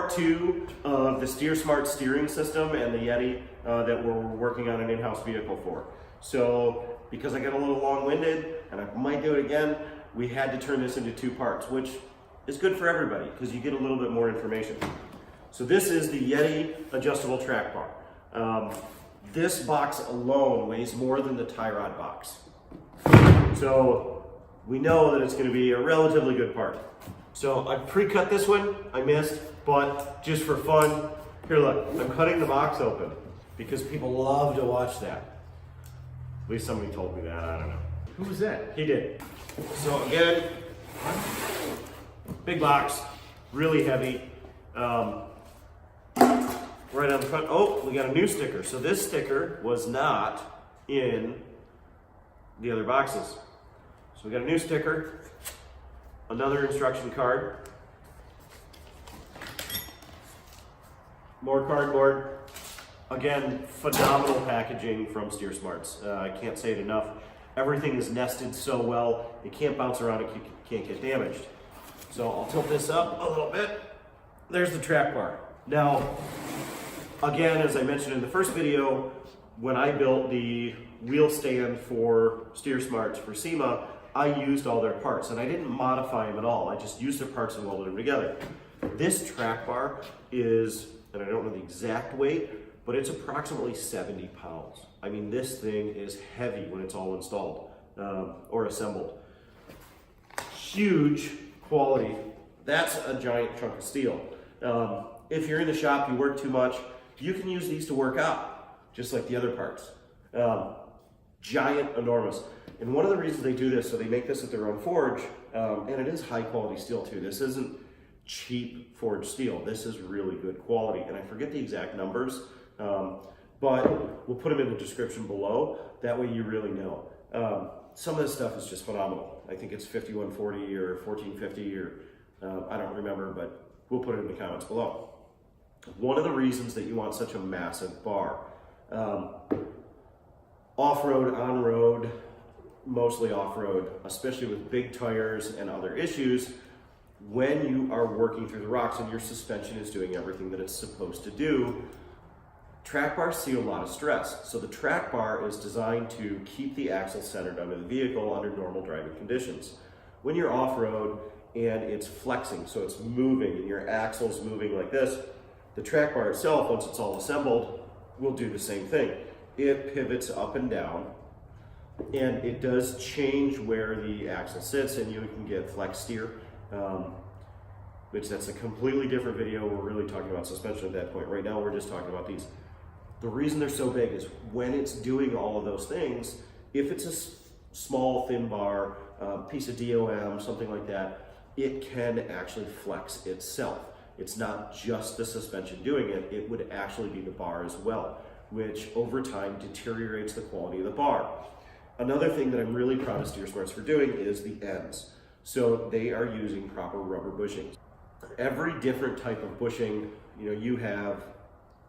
part 2 of the STEERSMARTS steering system and the Yeti that we're working on an in-house vehicle for. So because I got a little long-winded and I might do it again, we had to turn this into 2 parts, which is good for everybody because you get a little bit more information. So this is the Yeti adjustable track bar. This box alone weighs more than the tie rod box. So we know that it's going to be a relatively good part. So I pre-cut this one, I missed, but just for fun, here look, I'm cutting the box open because people love to watch that. At least somebody told me that, I don't know. Who was that? He did. So again, big box, really heavy. Right on the front, oh, we got a new sticker. So this sticker was not in the other boxes. So we got a new sticker, another instruction card, more cardboard. Again, phenomenal packaging from STEERSMARTS. I can't say it enough. Everything is nested so well, it can't bounce around, it can't get damaged. So I'll tilt this up a little bit. There's the track bar. Now, again, as I mentioned in the first video, when I built the wheel stand for STEERSMARTS for SEMA, I used all their parts and I didn't modify them at all. I just used their parts and welded them together. This track bar is, and I don't know the exact weight, but it's approximately 70 pounds. I mean, this thing is heavy when it's all installed or assembled. Huge quality. That's a giant chunk of steel. If you're in the shop, you work too much, you can use these to work out, just like the other parts. Giant, enormous. And one of the reasons they do this, so they make this at their own forge, and it is high quality steel too. This isn't cheap forged steel. This is really good quality. And I forget the exact numbers, but we'll put them in the description below. That way you really know. Some of this stuff is just phenomenal. I think it's 5140 or 1450 or I don't remember, but we'll put it in the comments below. One of the reasons that you want such a massive bar, off-road, on-road, mostly off-road, especially with big tires and other issues, when you are working through the rocks and your suspension is doing everything that it's supposed to do, track bars see a lot of stress. So the track bar is designed to keep the axle centered under the vehicle under normal driving conditions. When you're off-road and it's flexing, so it's moving and your axle's moving like this, the track bar itself, once it's all assembled, will do the same thing. It pivots up and down, and it does change where the axle sits, and you can get flex steer, which that's a completely different video. We're really talking about suspension at that point. Right now, we're just talking about these. The reason they're so big is when it's doing all of those things, if it's a small, thin bar, piece of DOM, something like that, it can actually flex itself. It's not just the suspension doing it, it would actually be the bar as well, which over time deteriorates the quality of the bar. Another thing that I'm really proud of STEERSMARTS for doing is the ends. So they are using proper rubber bushings. Every different type of bushing, you know, you have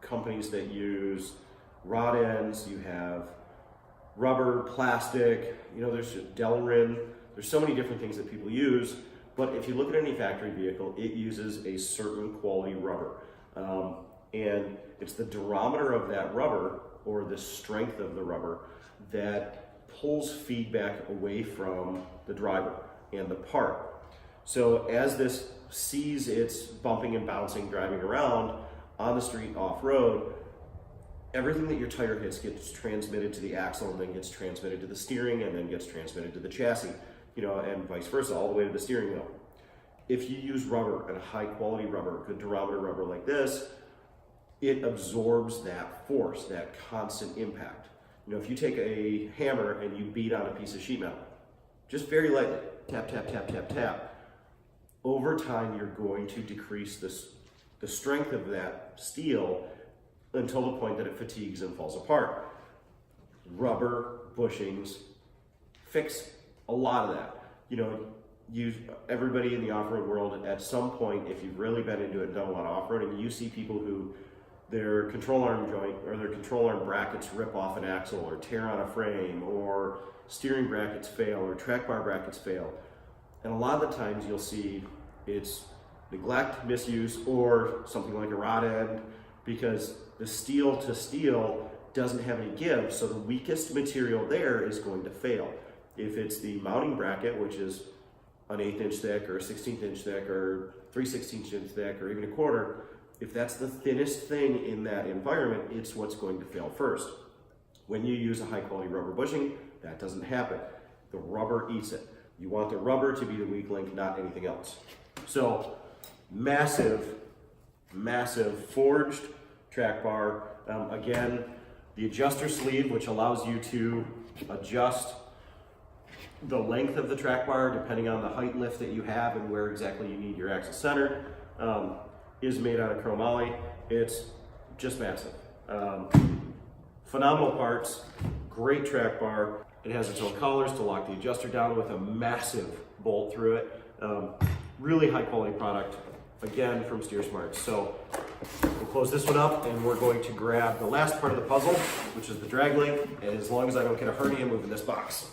companies that use rod ends, you have rubber, plastic, you know, there's Delrin, there's so many different things that people use. But if you look at any factory vehicle, it uses a certain quality rubber. And it's the durometer of that rubber, or the strength of the rubber, that pulls feedback away from the driver and the part. So as this sees it's bumping and bouncing, driving around on the street, off-road, everything that your tire hits gets transmitted to the axle and then gets transmitted to the steering and then gets transmitted to the chassis. You know, and vice versa, all the way to the steering wheel. If you use rubber, and a high quality rubber, good durometer rubber like this, it absorbs that force, that constant impact. You know, if you take a hammer and you beat on a piece of sheet metal, just very lightly, tap, tap, tap, tap, tap, over time you're going to decrease the strength of that steel until the point that it fatigues and falls apart. Rubber bushings fix a lot of that. You know, everybody in the off-road world at some point, if you've really been into it and done a lot of off-roading, you see people who their control arm joint or their control arm brackets rip off an axle or tear on a frame, or steering brackets fail or track bar brackets fail. And a lot of the times you'll see it's neglect, misuse, or something like a rod end, because the steel to steel doesn't have any give, so the weakest material there is going to fail. If it's the mounting bracket, which is an 1/8 inch thick or a 1/16 inch thick or 3/16 inch thick or even a quarter, if that's the thinnest thing in that environment, it's what's going to fail first. When you use a high quality rubber bushing, that doesn't happen. The rubber eats it. You want the rubber to be the weak link, not anything else. So massive, massive forged track bar. Again, the adjuster sleeve, which allows you to adjust the length of the track bar depending on the height lift that you have and where exactly you need your axle centered, is made out of chromoly. It's just massive. Phenomenal parts, great track bar. It has its own collars to lock the adjuster down with a massive bolt through it. Really high quality product, again, from STEERSMARTS. So we'll close this one up and we're going to grab the last part of the puzzle, which is the drag link, as long as I don't get a hernia moving this box.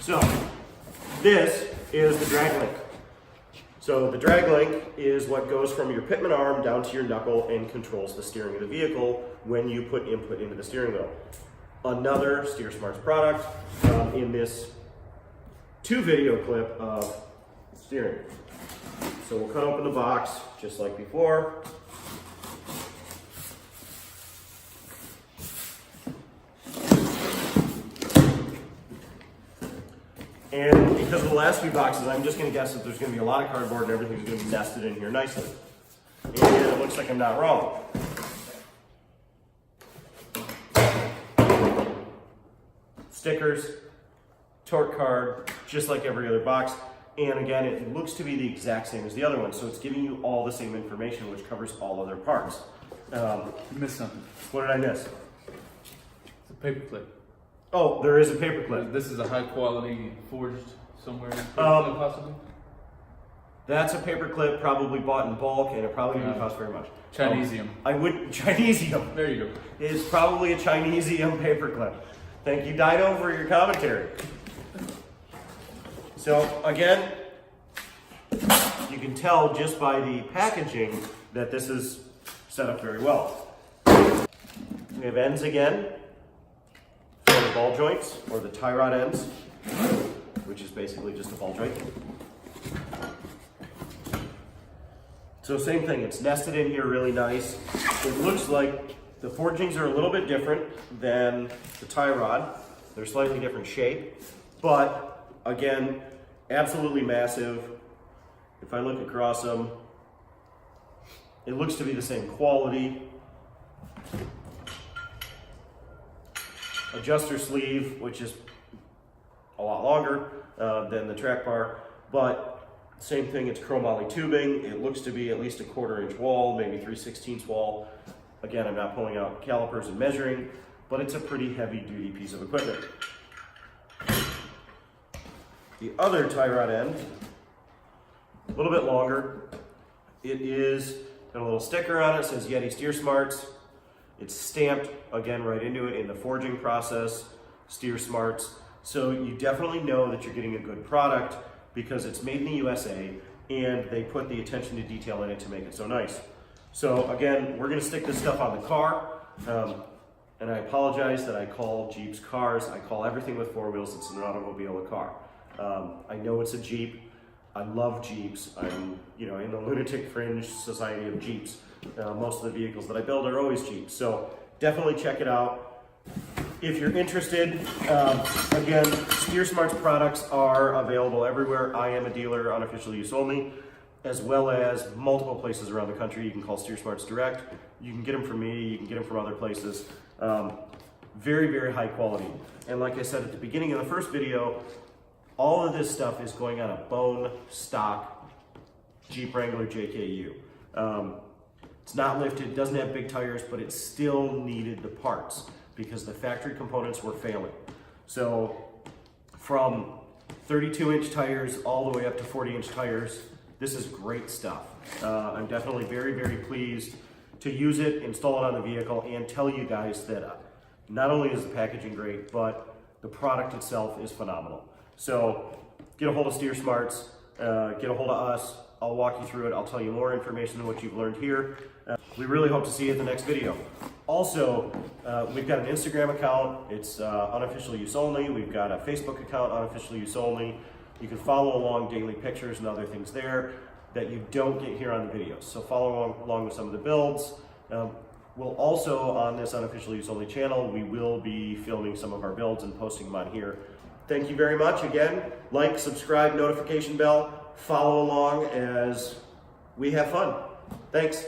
So this is the drag link. So the drag link is what goes from your pitman arm down to your knuckle and controls the steering of the vehicle when you put input into the steering wheel. Another STEERSMARTS product in this 2-video clip of steering. So we'll cut open the box just like before. And because of the last few boxes, I'm just going to guess that there's going to be a lot of cardboard and everything's going to be nested in here nicely. And it looks like I'm not wrong. Stickers, torque card, just like every other box. And again, it looks to be the exact same as the other one. So it's giving you all the same information, which covers all other parts. You missed something. What did I miss? It's a paper clip. Oh, there is a paper clip. This is a high quality forged somewhere possibly? That's a paper clip, probably bought in bulk, and it probably didn't cost very much. Chinesium. Chinesium. There you go. It's probably a Chinesium paper clip. Thank you, Dino, for your commentary. So again, you can tell just by the packaging that this is set up very well. We have ends again for the ball joints, or the tie rod ends, which is basically just a ball joint. So same thing, it's nested in here really nice. It looks like the forgings are a little bit different than the tie rod. They're slightly different shape, but again, absolutely massive. If I look across them, it looks to be the same quality. Adjuster sleeve, which is a lot longer than the track bar, but same thing, it's chromoly tubing. It looks to be at least a 1/4 inch wall, maybe 3/16 wall. Again, I'm not pulling out calipers and measuring, but it's a pretty heavy duty piece of equipment. The other tie rod end, a little bit longer. It is got a little sticker on it, says Yeti STEERSMARTS. It's stamped again right into it in the forging process, STEERSMARTS. So you definitely know that you're getting a good product because it's made in the USA and they put the attention to detail in it to make it so nice. So again, we're gonna stick this stuff on the car. And I apologize that I call Jeeps cars. I call everything with 4 wheels that's an automobile a car. I know it's a Jeep. I love Jeeps. I'm, in the lunatic fringe society of Jeeps. Most of the vehicles that I build are always Jeeps. So definitely check it out. If you're interested, again, STEERSMARTS products are available everywhere. I am a dealer, unofficial use only, as well as multiple places around the country. You can call STEERSMARTS direct. You can get them from me. You can get them from other places. Very, very high quality. And like I said at the beginning of the first video, all of this stuff is going on a bone stock Jeep Wrangler JKU. It's not lifted, doesn't have big tires, but it still needed the parts because the factory components were failing. So from 32-inch tires all the way up to 40-inch tires, this is great stuff. I'm definitely very, very pleased to use it, install it on the vehicle, and tell you guys that not only is the packaging great, but the product itself is phenomenal. So get a hold of STEERSMARTS. get a hold of us. I'll walk you through it. I'll tell you more information than what you've learned here. We really hope to see you in the next video. Also, we've got an Instagram account. It's Unofficial Use Only. We've got a Facebook account, Unofficial Use Only. You can follow along daily pictures and other things there that you don't get here on the videos. So follow along with some of the builds. We'll also, on this Unofficial Use Only channel, we will be filming some of our builds and posting them on here. Thank you very much. Again, like, subscribe, notification bell, follow along as we have fun. Thanks.